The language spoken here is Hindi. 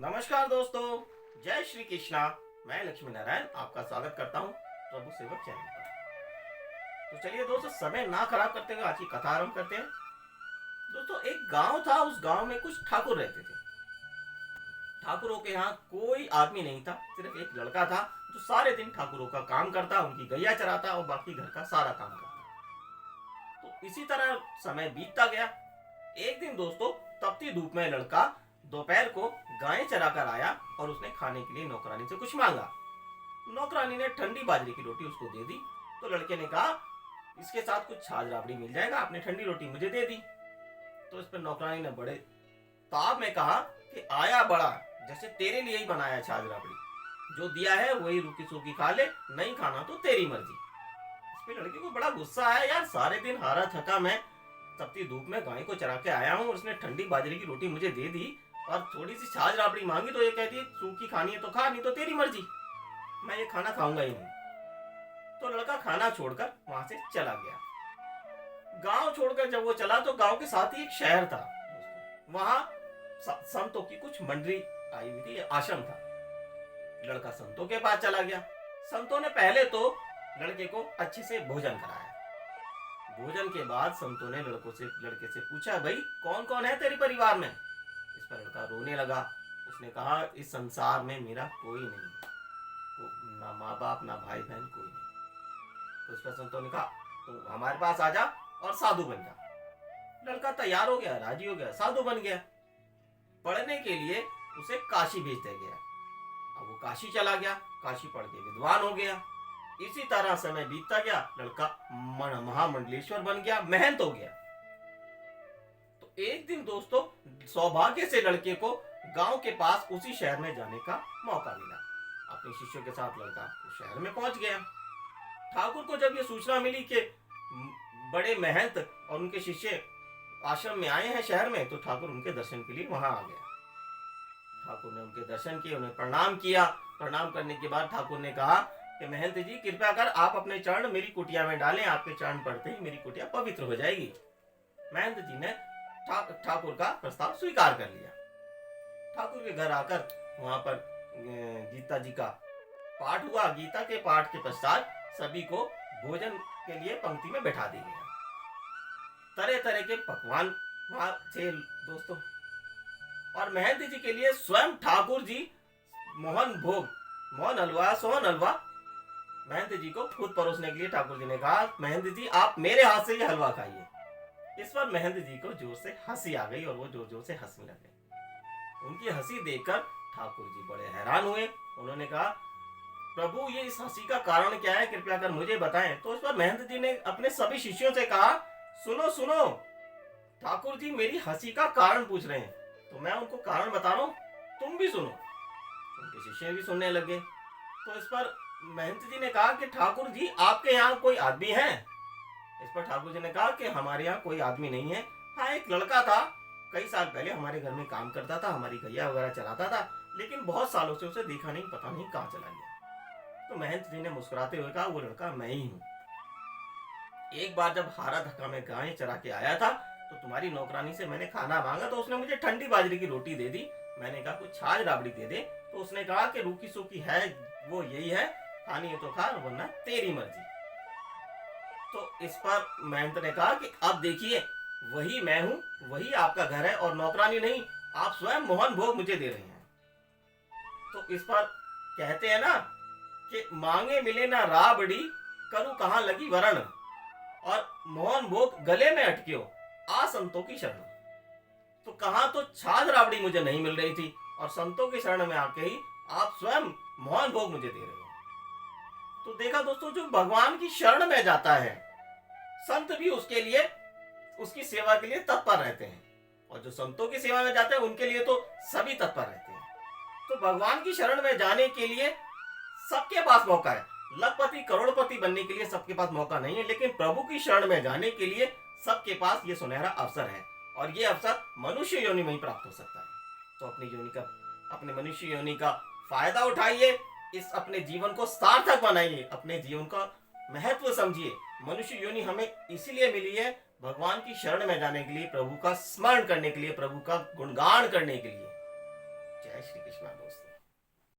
नमस्कार दोस्तों, जय श्री कृष्णा। मैं लक्ष्मी नारायण आपका स्वागत करता हूँ प्रभु सेवक चैनल पर। तो चलिए दोस्तों, समय ना खराब करते हुए आज की कथा आरंभ करते हैं। दोस्तों, एक गांव था। उस गांव में कुछ ठाकुर रहते थे। ठाकुरों के यहाँ कोई आदमी नहीं था, सिर्फ एक लड़का था जो सारे दिन ठाकुरों का काम करता, उनकी गैया चराता और बाकी घर का सारा काम करता। तो इसी तरह समय बीतता गया। एक दिन दोस्तों, तपती धूप में लड़का दोपहर को गायें चराकर आया और उसने खाने के लिए नौकरानी से कुछ मांगा। नौकरानी ने ठंडी बाजरे की रोटी उसको दे दी। तो लड़के ने कहा, इसके साथ कुछ छाछ राबड़ी मिल जाएगा, आपने ठंडी रोटी मुझे दे दी। तो इस पर नौकरानी ने बड़े ताव में कहा कि आया बड़ा, जैसे तेरे लिए ही बनाया छाछ राबड़ी, जो दिया है वही रूखी सूखी खा ले, नहीं खाना तो तेरी मर्जी। इस पे लड़के को बड़ा गुस्सा आया, यार सारे दिन हारा थका मैं तपती धूप में गाय को चरा के आया हूँ, उसने ठंडी बाजरे की रोटी मुझे दे दी और थोड़ी सी छाछ राबड़ी मांगी तो ये कहती है सूखी खानी है तो खा, नहीं तो तेरी मर्जी, मैं ये खाना खाऊंगा ही नहीं। तो लड़का खाना छोड़कर वहां से चला गया। गांव छोड़कर जब वो चला तो गांव के साथ ही एक शहर था। वहां संतों की कुछ मंडली आई हुई थी, आश्रम था। लड़का संतों के पास चला गया। संतों ने पहले तो लड़के को अच्छे से भोजन कराया। भोजन के बाद संतों ने लड़के से पूछा, भाई कौन कौन है तेरे परिवार में? इस पर लड़का रोने लगा। उसने कहा, इस संसार में मेरा कोई नहीं, ना माँ बाप ना भाई बहन, कोई नहीं। तो इस पर संतों ने कहा, तू हमारे पास आ जा और साधु बन जा। लड़का तैयार हो गया, राजी हो गया, साधु बन गया। पढ़ने के लिए उसे काशी भेज दिया गया। अब वो काशी चला गया, काशी पढ़ के विद्वान हो गया। इसी तरह समय बीतता गया, लड़का महामंडलेश्वर बन गया, महंत हो गया। तो एक दिन दोस्तों, सौभाग्य से लड़के को गांव के पास उसी शहर में जाने का मौका मिला। अपने शिष्यों के साथ लड़का उस शहर में पहुंच गया। ठाकुर को जब ये सूचना मिली कि बड़े महंत और उनके शिष्य आश्रम में आए हैं शहर में, तो ठाकुर उनके दर्शन के लिए वहां आ गया। ठाकुर ने उनके दर्शन किए, उन्हें प्रणाम किया। प्रणाम करने के बाद ठाकुर ने कहा कि महंत जी, कृपया कर आप अपने चरण मेरी कुटिया में डालें, आपके चरण पड़ते ही मेरी कुटिया पवित्र हो जाएगी। महंत जी ने ठाकुर का प्रस्ताव स्वीकार कर लिया। ठाकुर के घर आकर वहां पर गीता जी का पाठ हुआ। गीता के पाठ के पश्चात सभी को भोजन के लिए पंक्ति में बैठा दिया गया। तरह तरह के पकवान वहां थे दोस्तों। और महंत जी के लिए स्वयं ठाकुर जी मोहन भोग, मोहन हलवा, सोहन हलवा महंत जी को खुद परोसने के लिए ठाकुर जी ने कहा, महंत जी आप मेरे हाथ से ये हलवा खाइए। इस पर महंत जी को जोर से हंसी आ गई और वो जोर जोर से हंसने लगे। उनकी हंसी देखकर ठाकुर जी बड़े हैरान हुए। उन्होंने कहा, प्रभु ये इस हंसी का कारण क्या है, कृपया कर मुझे बताएं। तो इस पर महंत जी ने अपने सभी शिष्यों से कहा, सुनो सुनो, ठाकुर जी मेरी हंसी का कारण पूछ रहे हैं, तो मैं उनको कारण बता रहा हूं, तुम भी सुनो। उनके शिष्य भी सुनने लगे। तो इस पर महंत जी ने कहा कि ठाकुर जी आपके यहाँ कोई आदमी है? इस पर ठाकुर जी ने कहा कि हमारे यहाँ कोई आदमी नहीं है। हाँ, एक लड़का था, कई साल पहले हमारे घर में काम करता था, हमारी गैया वगैरह चलाता था, लेकिन बहुत सालों से उसे देखा नहीं, पता नहीं कहाँ चला गया। तो महंत जी ने मुस्कुराते हुए कहा, वो लड़का मैं ही हूँ। एक बार जब हारा धक्का में गाय चरा के आया था, तो तुम्हारी नौकरानी से मैंने खाना मांगा तो उसने मुझे ठंडी बाजरे की रोटी दे दी। मैंने कहा कुछ छाछ राबड़ी दे दे, तो उसने कहा कि रूखी सूखी है वो यही है, खानी है तो खा, वरना तेरी मर्जी। तो इस पर महंत ने कहा कि अब देखिए, वही मैं हूं, वही आपका घर है और नौकरानी नहीं, आप स्वयं मोहन भोग मुझे दे रहे हैं। तो इस पर कहते हैं ना कि मांगे मिले ना राबड़ी, करूं कहां लगी वरण, और मोहन भोग गले में अटक्यो, आ संतों की शरण। तो कहां तो छाछ राबड़ी मुझे नहीं मिल रही थी और संतों की शरण में आके ही आप स्वयं मोहन भोग मुझे दे रहे हो। तो देखा दोस्तों, जो भगवान की शरण में जाता है, संत भी उसके लिए, उसकी सेवा के लिए तत्पर रहते हैं, और जो संतों की सेवा में जाते हैं उनके लिए तो सभी तत्पर रहते हैं। तो भगवान की शरण में जाने के लिए सबके पास मौका है। लखपति करोड़पति बनने के लिए सबके पास मौका नहीं है, लेकिन प्रभु की शरण में जाने के लिए सबके पास ये सुनहरा अवसर है, और ये अवसर मनुष्य योनि में ही प्राप्त हो सकता है। तो अपने मनुष्य योनि का फायदा उठाइए, इस अपने जीवन को सार्थक बनाइए, अपने जीवन का महत्व समझिए। मनुष्य योनि हमें इसीलिए मिली है, भगवान की शरण में जाने के लिए, प्रभु का स्मरण करने के लिए, प्रभु का गुणगान करने के लिए। जय जय श्री कृष्णा दोस्तों।